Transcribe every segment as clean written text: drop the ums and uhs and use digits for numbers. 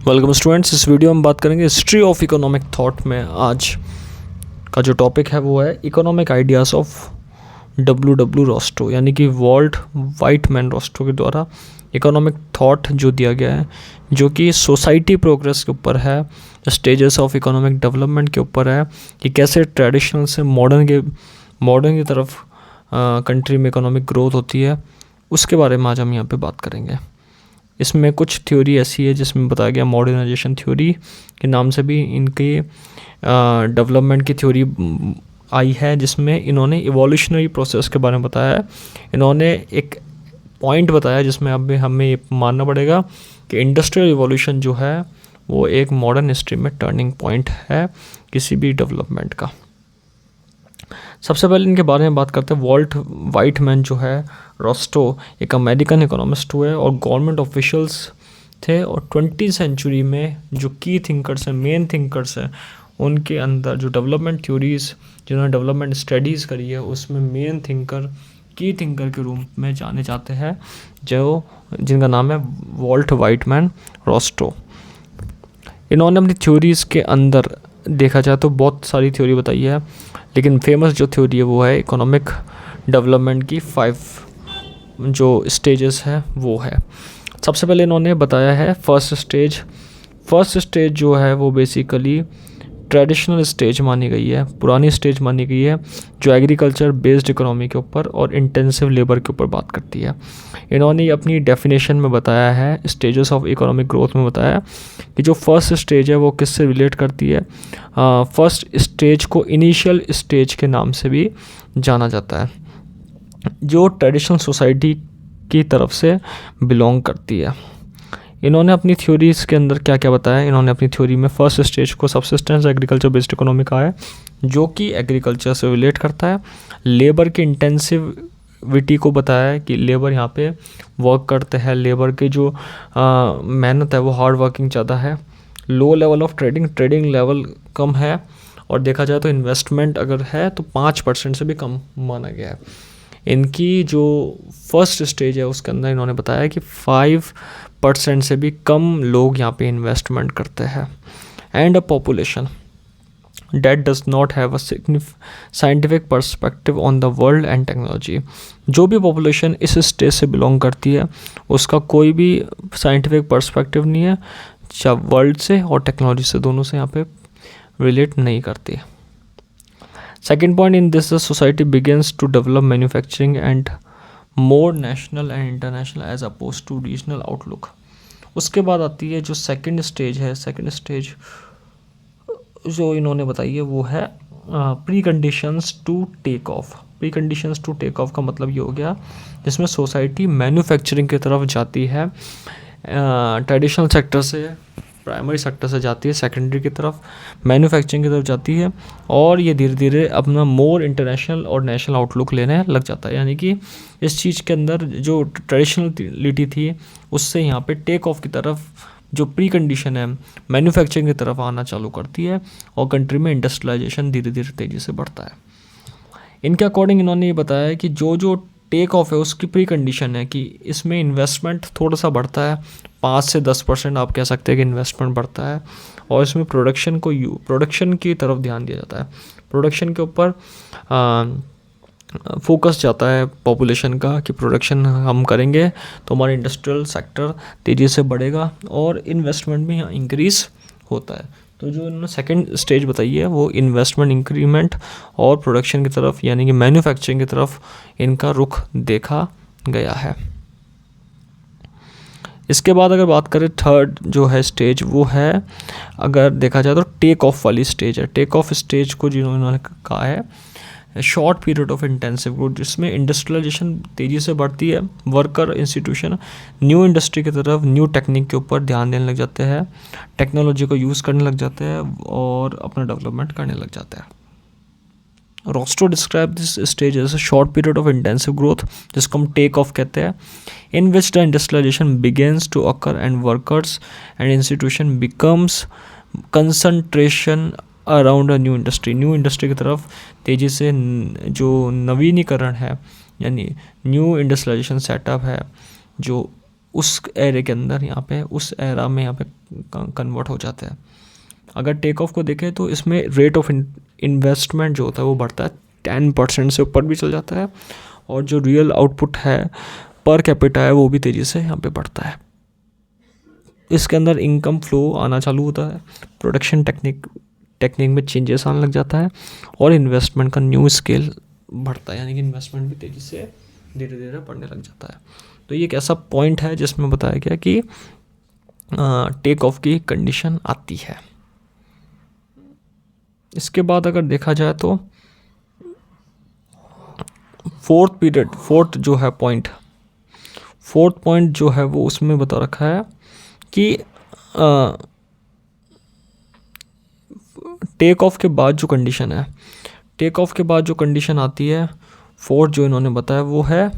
Welcome students. इस video में बात करेंगे हिस्ट्री ऑफ इकोनॉमिक थॉट में। आज का जो टॉपिक है वो है इकोनॉमिक आइडियाज़ ऑफ डब्ल्यू रॉस्टो, यानी कि वॉल्ट वाइटमैन रॉस्टो के द्वारा इकोनॉमिक थॉट जो दिया गया है, जो कि सोसाइटी प्रोग्रेस के ऊपर है, स्टेजेस ऑफ इकोनॉमिक डेवलपमेंट के ऊपर है कि कैसे ट्रेडिशनल से मॉडर्न की तरफ कंट्री में इकोनॉमिक ग्रोथ होती है। उसके बारे में आज हम यहाँ पे बात करेंगे। इसमें कुछ थ्योरी ऐसी है जिसमें बताया गया, मॉडर्नाइजेशन थ्योरी के नाम से भी इनके डेवलपमेंट की थ्योरी आई है, जिसमें इन्होंने इवोल्यूशनरी प्रोसेस के बारे में बताया है। इन्होंने एक पॉइंट बताया जिसमें अब हमें ये मानना पड़ेगा कि इंडस्ट्रियल इवोल्यूशन जो है वो एक मॉडर्न हिस्ट्री में टर्निंग पॉइंट है किसी भी डेवलपमेंट का। सबसे पहले इनके बारे में बात करते हैं। वॉल्ट वाइटमैन जो है रॉस्टो एक अमेरिकन इकोनॉमिस्ट हुए और गवर्नमेंट ऑफिशियल्स थे, और 20वीं सेंचुरी में जो की थिंकर्स हैं, मेन थिंकर्स हैं, उनके अंदर जो डेवलपमेंट थ्योरीज जिन्होंने डेवलपमेंट स्टडीज़ करी है उसमें मेन थिंकर की थिंकर के रूप में जाने जाते हैं, जो जिनका नाम है वॉल्ट वाइटमैन रॉस्टो। इन्होंने अपनी थ्योरीज़ के अंदर देखा जाए तो बहुत सारी थ्योरी बताई है, लेकिन फेमस जो थ्योरी है वो है इकोनॉमिक डेवलपमेंट की 5 जो स्टेजेस है वो है। सबसे पहले इन्होंने बताया है फर्स्ट स्टेज जो है वो बेसिकली ट्रेडिशनल स्टेज मानी गई है, पुरानी स्टेज मानी गई है, जो एग्रीकल्चर बेस्ड इकोनॉमी के ऊपर और इंटेंसिव लेबर के ऊपर बात करती है। इन्होंने अपनी डेफिनेशन में बताया है, स्टेजेस ऑफ इकोनॉमिक ग्रोथ में बताया कि जो फर्स्ट स्टेज है वो किससे रिलेट करती है। फर्स्ट स्टेज को इनिशियल स्टेज के नाम से भी जाना जाता है, जो ट्रेडिशनल सोसाइटी की तरफ से बिलोंग करती है। इन्होंने अपनी थ्योरीज़ के अंदर क्या क्या बताया। इन्होंने अपनी थ्योरी में फर्स्ट स्टेज को सबसिस्टेंस एग्रीकल्चर बेस्ड इकोनॉमी कहा है, जो कि एग्रीकल्चर से रिलेट करता है। लेबर की इंटेंसिविटी को बताया है कि लेबर यहाँ पे वर्क करते हैं, लेबर की जो मेहनत है वो हार्ड वर्किंग ज़्यादा है। Low level of trading level कम है, और देखा जाए तो इन्वेस्टमेंट अगर है तो 5% से भी कम माना गया है। इनकी जो फर्स्ट स्टेज है उसके अंदर इन्होंने बताया कि 5% से भी कम लोग यहाँ पे इन्वेस्टमेंट करते हैं। And a population date does not have a scientific perspective on the world and technology. जो भी पॉपुलेशन इस स्टेज से बिलोंग करती है उसका कोई भी साइंटिफिक पर्सपेक्टिव नहीं है, चाहे वर्ल्ड से और टेक्नोलॉजी से, दोनों से यहाँ पे रिलेट नहीं करती। Second point in this, the society begins to develop manufacturing and more national and international as opposed to regional outlook. उसके बाद आती है जो सेकंड स्टेज है। सेकंड स्टेज जो इन्होंने बताई है वो है pre conditions to take off. Pre conditions to take off का मतलब ये हो गया जिसमें सोसाइटी मैन्युफैक्चरिंग की तरफ जाती है, ट्रेडिशनल सेक्टर से, प्राइमरी सेक्टर से जाती है सेकेंडरी की तरफ, मैन्युफैक्चरिंग की तरफ जाती है, और ये धीरे धीरे अपना मोर इंटरनेशनल और नेशनल आउटलुक लेने लग जाता है। यानी कि इस चीज़ के अंदर जो ट्रेडिशनलिटी थी उससे यहाँ पे टेक ऑफ की तरफ जो प्री कंडीशन है मैन्युफैक्चरिंग की तरफ आना चालू करती है, और कंट्री में इंडस्ट्रियलाइजेशन धीरे धीरे तेज़ी से बढ़ता है। इनके अकॉर्डिंग इन्होंने ये बताया है कि जो टेक ऑफ है उसकी प्री कंडीशन है कि इसमें इन्वेस्टमेंट थोड़ा सा बढ़ता है, 5 से 10% आप कह सकते हैं कि इन्वेस्टमेंट बढ़ता है, और इसमें प्रोडक्शन की तरफ ध्यान दिया जाता है। प्रोडक्शन के ऊपर फोकस जाता है पॉपुलेशन का कि प्रोडक्शन हम करेंगे तो हमारा इंडस्ट्रियल सेक्टर तेज़ी से बढ़ेगा और इन्वेस्टमेंट भी यहाँ इंक्रीज़ होता है। तो जो इन्होंने सेकंड स्टेज बताई है वो इन्वेस्टमेंट इंक्रीमेंट और प्रोडक्शन की तरफ, यानी कि मैन्युफैक्चरिंग की तरफ इनका रुख देखा गया है। इसके बाद अगर बात करें थर्ड जो है स्टेज, वो है अगर देखा जाए तो टेक ऑफ वाली स्टेज है। टेक ऑफ स्टेज को जिन्होंने कहा है short period of intensive growth, जिसमें इंडस्ट्रियलाइजेशन तेज़ी से बढ़ती है, वर्कर इंस्टीट्यूशन न्यू इंडस्ट्री की तरफ, न्यू टेक्निक के ऊपर ध्यान देने लग जाते हैं, टेक्नोलॉजी को यूज़ करने लग जाते हैं और अपना डेवलपमेंट करने लग जाते हैं। Rostow describe this stage as a short period of intensive growth, जिसको हम टेक ऑफ कहते हैं, in which the industrialization begins to occur and workers and institution becomes concentration around a new industry की तरफ तेज़ी से जो नवीनीकरण है, यानी न्यू इंडस्ट्रियलाइजेशन सेटअप है, जो उस एरे के अंदर यहाँ पे, उस एरा में यहाँ पे कन्वर्ट हो जाते हैं। अगर टेक ऑफ को देखें तो इसमें रेट ऑफ इन्वेस्टमेंट जो होता है वो बढ़ता है, 10% से ऊपर भी चल जाता है, और जो रियल आउटपुट है पर कैपिटा है वो भी तेज़ी से यहाँ पे बढ़ता है। इसके अंदर इनकम फ्लो आना चालू होता है, प्रोडक्शन टेक्निक में चेंजेस आने लग जाता है, और इन्वेस्टमेंट का न्यू स्केल बढ़ता है, यानी कि इन्वेस्टमेंट भी तेज़ी से धीरे धीरे बढ़ने लग जाता है। तो ये एक ऐसा पॉइंट है जिसमें बताया गया कि टेक ऑफ की कंडीशन आती है। इसके बाद अगर देखा जाए तो फोर्थ जो है पॉइंट जो है वो उसमें बता रखा है कि टेक ऑफ के बाद जो कंडीशन है, टेक ऑफ के बाद जो कंडीशन आती है फोर्थ जो इन्होंने बताया वो है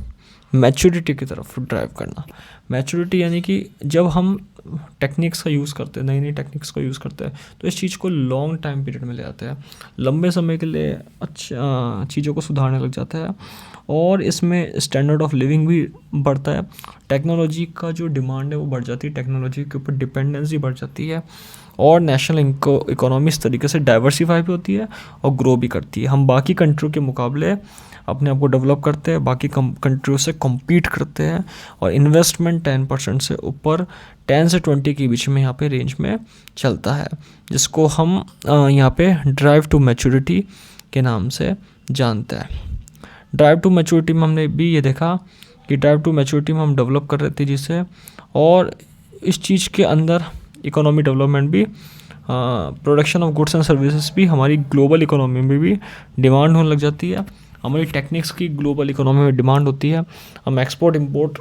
मैच्योरिटी की तरफ ड्राइव करना। मैच्योरिटी यानी कि जब हम टेक्निक्स का यूज़ करते हैं, नई नई टेक्निक्स का यूज़ करते हैं, तो इस चीज़ को लॉन्ग टाइम पीरियड में ले आते हैं, लंबे समय के लिए अच्छा चीज़ों को सुधारने लग जाता है, और इसमें स्टैंडर्ड ऑफ लिविंग भी बढ़ता है। टेक्नोलॉजी का जो डिमांड है वो बढ़ जाती है, टेक्नोलॉजी के ऊपर डिपेंडेंसी बढ़ जाती है, और नेशनल इकोनॉमी इस तरीके से डाइवर्सिफाई भी होती है और ग्रो भी करती है। हम बाकी कंट्रियों के मुकाबले अपने आप को डेवलप करते हैं, बाकी कंट्रियों से कम्पीट करते हैं, और इन्वेस्टमेंट 10% से ऊपर 10 से 20 के बीच में यहाँ पे रेंज में चलता है, जिसको हम यहाँ पे ड्राइव टू मैच्योरिटी के नाम से जानते हैं। ड्राइव टू मैच्योरिटी में हमने भी ये देखा कि ड्राइव टू मैच्योरिटी में हम डेवलप कर रहे थे जिसे, और इस चीज़ के अंदर इकोनॉमी डेवलपमेंट भी, production of goods and services भी हमारी ग्लोबल इकोनॉमी में भी डिमांड होने लग जाती है, हमारी टेक्निक्स की ग्लोबल इकोनॉमी में डिमांड होती है, हम एक्सपोर्ट इंपोर्ट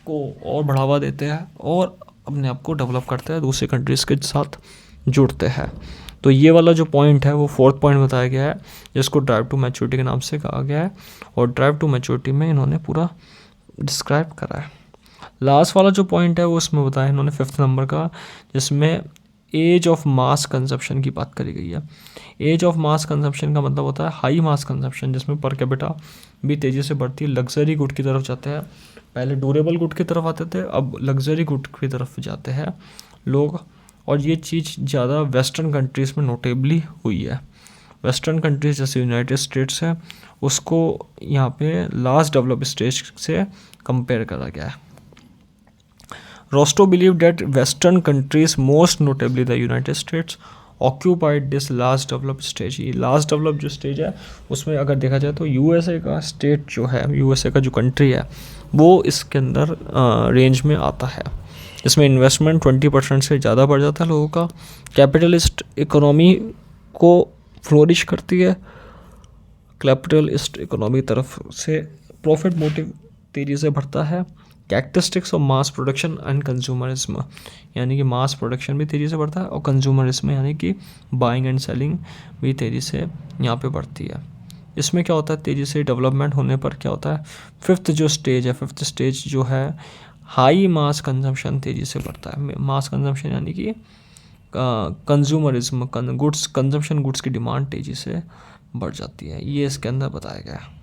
को और बढ़ावा देते हैं और अपने आप को डेवलप करते हैं, दूसरे कंट्रीज़ के साथ जुड़ते हैं। तो ये वाला जो पॉइंट है वो फोर्थ पॉइंट बताया गया है, जिसको ड्राइव टू मैच्योरिटी के नाम से कहा गया है, और ड्राइव टू मैच्योरिटी में इन्होंने पूरा डिस्क्राइब करा है। लास्ट वाला जो पॉइंट है वो उसमें बताया इन्होंने 5th नंबर का, जिसमें एज ऑफ मास कंजप्शन की बात करी गई है। एज ऑफ मास कंजप्शन का मतलब होता है हाई मास कंजप्शन, जिसमें पर कैपिटा भी तेज़ी से बढ़ती है, लग्जरी गुड की तरफ जाते हैं। पहले ड्यूरेबल गुड की तरफ आते थे, अब लग्जरी गुड की तरफ जाते हैं लोग, और ये चीज़ ज़्यादा वेस्टर्न कंट्रीज़ में नोटेबली हुई है। वेस्टर्न कंट्रीज जैसे यूनाइटेड स्टेट्स है, उसको यहाँ पे लास्ट डेवलप स्टेज से कंपेयर करा गया है। Rostow believed that Western countries, most notably the United States, occupied this last developed stage। ये last developed जो stage है उसमें अगर देखा जाए तो USA का स्टेट जो है, USA का जो कंट्री है वो इसके अंदर रेंज में आता है। इसमें इन्वेस्टमेंट 20% से ज़्यादा बढ़ जाता है लोगों का, कैपिटलिस्ट इकोनॉमी को फ्लोरिश करती है, कैपिटलिस्ट इकोनॉमी तरफ से प्रॉफिट मोटिव तेज़ी से बढ़ता है, characteristics of mass production and consumerism, यानी कि मास प्रोडक्शन भी तेज़ी से बढ़ता है, और कंज्यूमरिज्म यानी कि बाइंग एंड सेलिंग भी तेज़ी से यहाँ पे बढ़ती है। इसमें क्या होता है, तेज़ी से डेवलपमेंट होने पर क्या होता है, फिफ्थ स्टेज जो है हाई मास कंजम्पशन तेज़ी से बढ़ता है। मास कंजम्पशन यानी कि कंज्यूमरिज्म, गुड्स कंजम्पशन, गुड्स की डिमांड तेज़ी से बढ़ जाती है, ये इसके अंदर बताया गया है।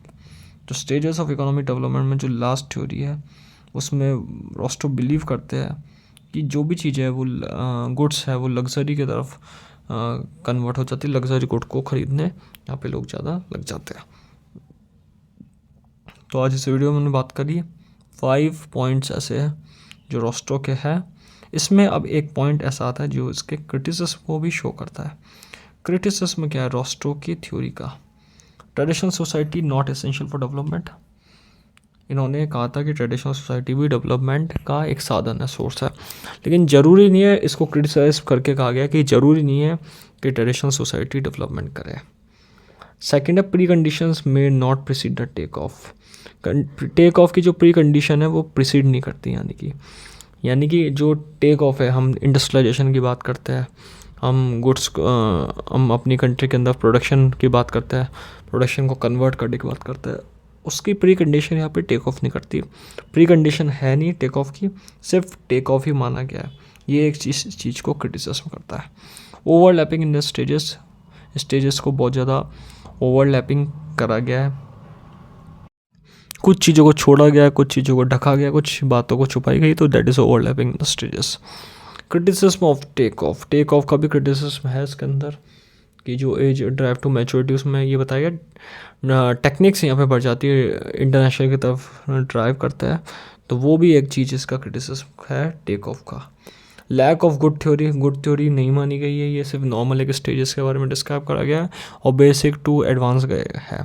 तो स्टेजेस ऑफ इकोनॉमिक डेवलपमेंट में जो लास्ट थ्योरी है उसमें रोस्टो बिलीव करते हैं कि जो भी चीज़ें है वो गुड्स है वो लग्जरी की तरफ कन्वर्ट हो जाती है, लग्जरी गुड को ख़रीदने यहाँ पे लोग ज़्यादा लग जाते हैं। तो आज इस वीडियो में हमने बात करी 5 पॉइंट्स ऐसे हैं जो रोस्टो के हैं। इसमें अब एक पॉइंट ऐसा आता है जो इसके क्रिटिसिज्म को भी शो करता है। क्रिटिसिज्म क्या है रोस्टो की थ्योरी का, traditional society not essential for development. इन्होंने कहा था कि ट्रेडिशनल सोसाइटी भी डेवलपमेंट का एक साधन है, सोर्स है, लेकिन ज़रूरी नहीं है, इसको क्रिटिसाइज करके कहा गया कि ज़रूरी नहीं है कि ट्रेडिशनल सोसाइटी डेवलपमेंट करे। सेकेंड है प्री कंडीशंस में not precede the take off. Take off की जो प्री कंडीशन है वो प्रिसीड नहीं करती, यानी कि जो टेक ऑफ है, हम इंडस्ट्रियलाइजेशन की बात करते हैं, हम गुड्स हम अपनी कंट्री के अंदर प्रोडक्शन की बात करते हैं, प्रोडक्शन को कन्वर्ट करने की बात करते हैं, उसकी प्री कंडीशन यहाँ पे टेक ऑफ नहीं करती। प्री कंडीशन है नहीं टेक ऑफ की, सिर्फ टेक ऑफ ही माना गया है। ये एक चीज़ को क्रिटिसिज्म करता है। ओवरलैपिंग इन द स्टेजेस को बहुत ज़्यादा ओवरलैपिंग करा गया है, कुछ चीज़ों को छोड़ा गया, कुछ चीज़ों को ढका गया, कुछ बातों को छुपाई गई, तो that is overlapping in the stages. Criticism of take off का भी क्रिटिसिज्म है इसके अंदर कि जो एज ड्राइव टू मैच्योरिटी उसमें ये बताया गया टेक्निक्स यहाँ पे बढ़ जाती है, इंटरनेशनल की तरफ ड्राइव करता है, तो वो भी एक चीज़ इसका क्रिटिसिज्म है टेक ऑफ का। लैक ऑफ गुड थ्योरी नहीं मानी गई है, ये सिर्फ नॉर्मल एक स्टेजेस के बारे में डिस्क्राइब करा गया है और बेसिक टू एडवांस गए है।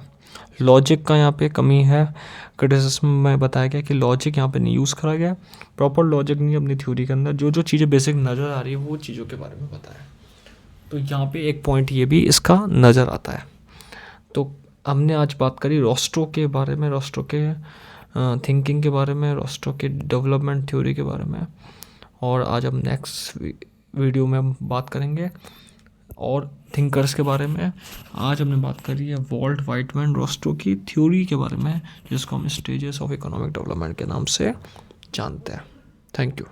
लॉजिक का यहाँ पे कमी है, क्रिटिसिज्म में बताया गया कि लॉजिक यहाँ पे नहीं यूज़ करा गया, प्रॉपर लॉजिक नहीं अपनी थ्योरी के अंदर, जो जो चीज़ें बेसिक नज़र आ रही है वो चीज़ों के बारे में बताया। तो यहाँ पे एक पॉइंट ये भी इसका नज़र आता है। तो हमने आज बात करी रोस्ट्रो के बारे में, रोस्ट्रो के थिंकिंग के बारे में, रोस्ट्रो के डेवलपमेंट थ्योरी के बारे में, और आज हम नेक्स्ट वीडियो में हम बात करेंगे और थिंकर्स के बारे में। आज हमने बात करी है वॉल्ट वाइटमैन रोस्ट्रो की थ्योरी के बारे में, जिसको हम स्टेजेस ऑफ इकोनॉमिक डेवलपमेंट के नाम से जानते हैं। Thank you.